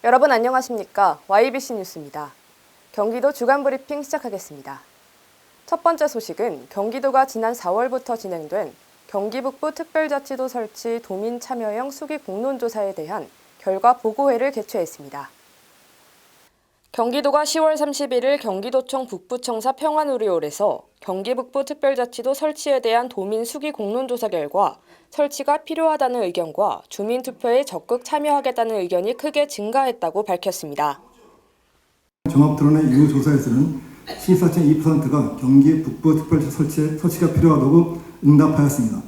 여러분 안녕하십니까? YBC 뉴스입니다. 경기도 주간 브리핑 시작하겠습니다. 첫 번째 소식은 경기도가 지난 4월부터 진행된 경기 북부 특별자치도 설치 도민 참여형 수기 공론조사에 대한 결과 보고회를 개최했습니다. 경기도가 10월 31일 경기도청 북부청사 평안우리홀에서 경기 북부 특별자치도 설치에 대한 도민 수기 공론조사 결과 설치가 필요하다는 의견과 주민투표에 적극 참여하겠다는 의견이 크게 증가했다고 밝혔습니다. 종합토론회 이후 조사에서는 14.2%가 경기 북부 특별자치도 설치가 필요하다고 응답하였습니다.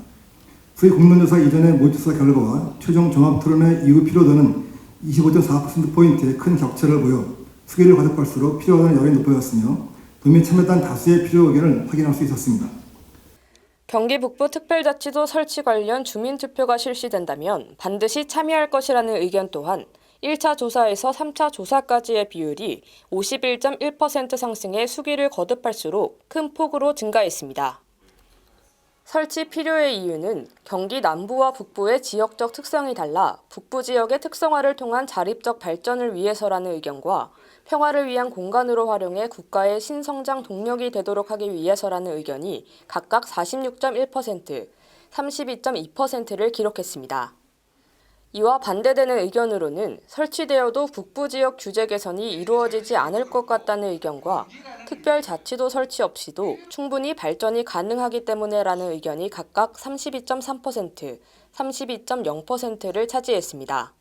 수기 공론조사 이전의 모의조사 결과와 최종 종합토론회 이후 피로도는 25.4%포인트의 큰 격차를 보여 수기를 거듭할수록 필요하다는 여론이 높아졌으며 도민 참여에 따른 다수의 필요 의견을 확인할 수 있었습니다. 경기 북부 특별자치도 설치 관련 주민투표가 실시된다면 반드시 참여할 것이라는 의견 또한 1차 조사에서 3차 조사까지의 비율이 51.1% 상승해 수기를 거듭할수록 큰 폭으로 증가했습니다. 설치 필요의 이유는 경기 남부와 북부의 지역적 특성이 달라 북부 지역의 특성화를 통한 자립적 발전을 위해서라는 의견과 평화를 위한 공간으로 활용해 국가의 신성장 동력이 되도록 하기 위해서라는 의견이 각각 46.1%, 32.2%를 기록했습니다. 이와 반대되는 의견으로는 설치되어도 북부 지역 규제 개선이 이루어지지 않을 것 같다는 의견과 특별자치도 설치 없이도 충분히 발전이 가능하기 때문에라는 의견이 각각 32.3%, 32.0%를 차지했습니다.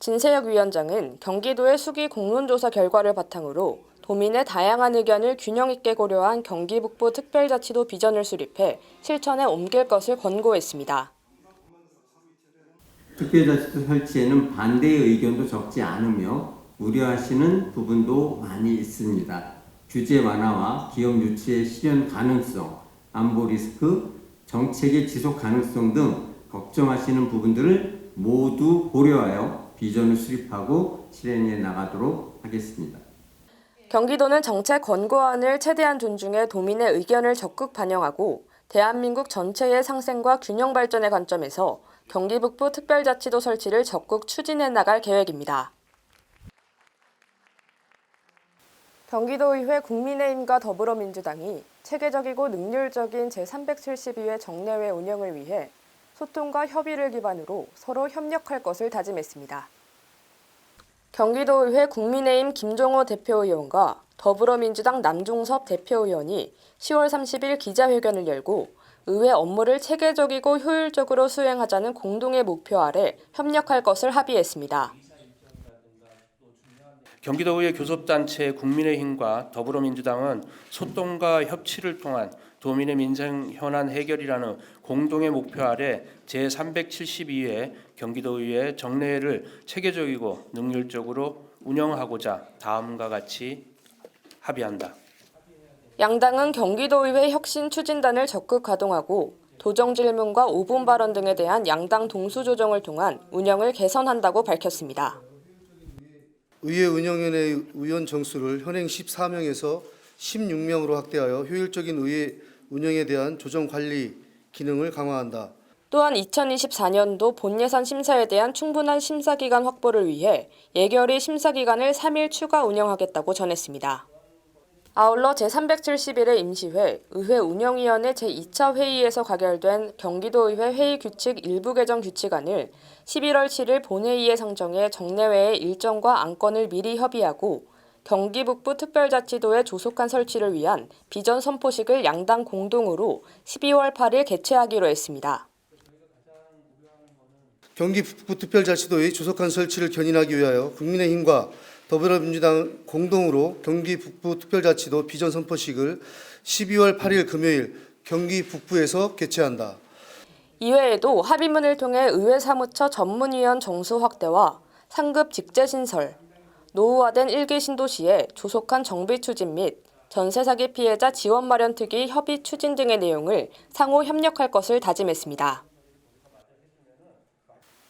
진세혁 위원장은 경기도의 수기 공론조사 결과를 바탕으로 도민의 다양한 의견을 균형 있게 고려한 경기 북부 특별자치도 비전을 수립해 실천에 옮길 것을 권고했습니다. 특별자치도 설치에는 반대의 의견도 적지 않으며 우려하시는 부분도 많이 있습니다. 규제 완화와 기업 유치의 실현 가능성, 안보 리스크, 정책의 지속 가능성 등 걱정하시는 부분들을 모두 고려하여 비전을 수립하고 실행해 나가도록 하겠습니다. 경기도는 정책 권고안을 최대한 존중해 도민의 의견을 적극 반영하고 대한민국 전체의 상생과 균형 발전의 관점에서 경기 북부 특별자치도 설치를 적극 추진해 나갈 계획입니다. 경기도의회 국민의힘과 더불어민주당이 체계적이고 능률적인 제372회 정례회 운영을 위해 소통과 협의를 기반으로 서로 협력할 것을 다짐했습니다. 경기도의회 국민의힘 김종호 대표의원과 더불어민주당 남종섭 대표의원이 10월 30일 기자회견을 열고 의회 업무를 체계적이고 효율적으로 수행하자는 공동의 목표 아래 협력할 것을 합의했습니다. 경기도의회 교섭단체 국민의힘과 더불어민주당은 소통과 협치를 통한 도민의 민생 현안 해결이라는 공동의 목표 아래 제372회 경기도의회 정례회를 체계적이고 능률적으로 운영하고자 다음과 같이 합의한다. 양당은 경기도의회 혁신 추진단을 적극 가동하고 도정 질문과 5분 발언 등에 대한 양당 동수 조정을 통한 운영을 개선한다고 밝혔습니다. 의회 운영위원회 의원 정수를 현행 14명에서 16명으로 확대하여 효율적인 의회 운영에 대한 조정 관리 기능을 강화한다. 또한 2024년도 본예산 심사에 대한 충분한 심사기간 확보를 위해 예결위 심사기간을 3일 추가 운영하겠다고 전했습니다. 아울러 제371회 임시회 의회 운영위원회 제2차 회의에서 가결된 경기도의회 회의규칙 일부 개정 규칙안을 11월 7일 본회의에 상정해 정례회의 일정과 안건을 미리 협의하고 경기 북부 특별자치도의 조속한 설치를 위한 비전 선포식을 양당 공동으로 12월 8일 개최하기로 했습니다. 경기 북부 특별자치도의 조속한 설치를 견인하기 위하여 국민의힘과 더불어민주당 공동으로 경기 북부 특별자치도 비전 선포식을 12월 8일 금요일 경기 북부에서 개최한다. 이외에도 합의문을 통해 의회 사무처 전문위원 정수 확대와 상급 직제 신설, 노후화된 1기 신도시의 조속한 정비 추진 및 전세 사기 피해자 지원 마련 특위 협의 추진 등의 내용을 상호 협력할 것을 다짐했습니다.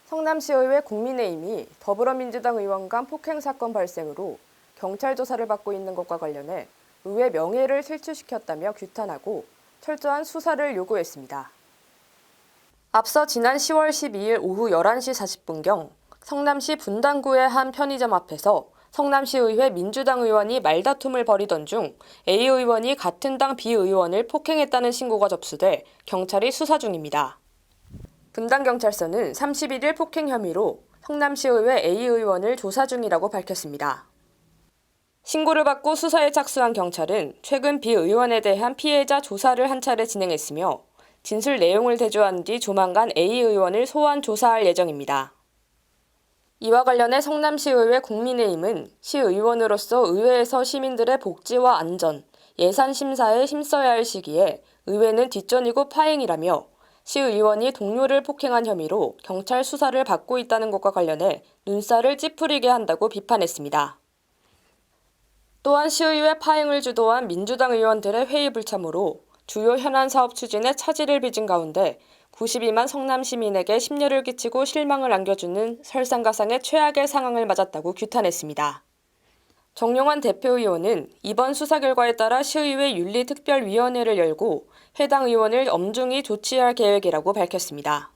성남시의회 국민의힘이 더불어민주당 의원 간 폭행 사건 발생으로 경찰 조사를 받고 있는 것과 관련해 의회 명예를 실추시켰다며 규탄하고 철저한 수사를 요구했습니다. 앞서 지난 10월 12일 오후 11시 40분경 성남시 분당구의 한 편의점 앞에서 성남시의회 민주당 의원이 말다툼을 벌이던 중 A 의원이 같은 당 B 의원을 폭행했다는 신고가 접수돼 경찰이 수사 중입니다. 분당경찰서는 31일 폭행 혐의로 성남시의회 A 의원을 조사 중이라고 밝혔습니다. 신고를 받고 수사에 착수한 경찰은 최근 B 의원에 대한 피해자 조사를 한 차례 진행했으며 진술 내용을 대조한 뒤 조만간 A 의원을 소환 조사할 예정입니다. 이와 관련해 성남시의회 국민의힘은 시의원으로서 의회에서 시민들의 복지와 안전, 예산 심사에 힘써야 할 시기에 의회는 뒷전이고 파행이라며 시의원이 동료를 폭행한 혐의로 경찰 수사를 받고 있다는 것과 관련해 눈살을 찌푸리게 한다고 비판했습니다. 또한 시의회 파행을 주도한 민주당 의원들의 회의 불참으로 주요 현안 사업 추진에 차질을 빚은 가운데 92만 성남 시민에게 심려를 끼치고 실망을 안겨주는 설상가상의 최악의 상황을 맞았다고 규탄했습니다. 정용환 대표의원은 이번 수사 결과에 따라 시의회 윤리특별위원회를 열고 해당 의원을 엄중히 조치할 계획이라고 밝혔습니다.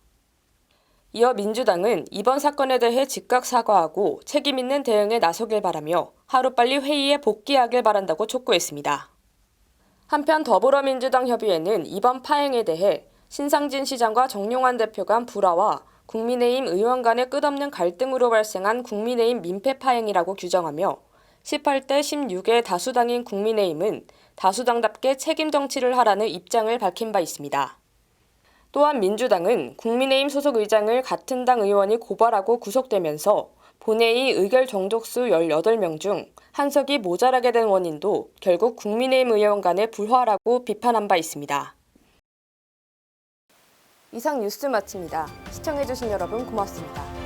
이어 민주당은 이번 사건에 대해 즉각 사과하고 책임 있는 대응에 나서길 바라며 하루빨리 회의에 복귀하길 바란다고 촉구했습니다. 한편 더불어민주당 협의회는 이번 파행에 대해 신상진 시장과 정용환 대표 간 불화와 국민의힘 의원 간의 끝없는 갈등으로 발생한 국민의힘 민폐 파행이라고 규정하며 18대 16의 다수당인 국민의힘은 다수당답게 책임 정치를 하라는 입장을 밝힌 바 있습니다. 또한 민주당은 국민의힘 소속 의장을 같은 당 의원이 고발하고 구속되면서 본회의 의결 정족수 18명 중 한석이 모자라게 된 원인도 결국 국민의힘 의원 간의 불화라고 비판한 바 있습니다. 이상 뉴스 마칩니다. 시청해주신 여러분 고맙습니다.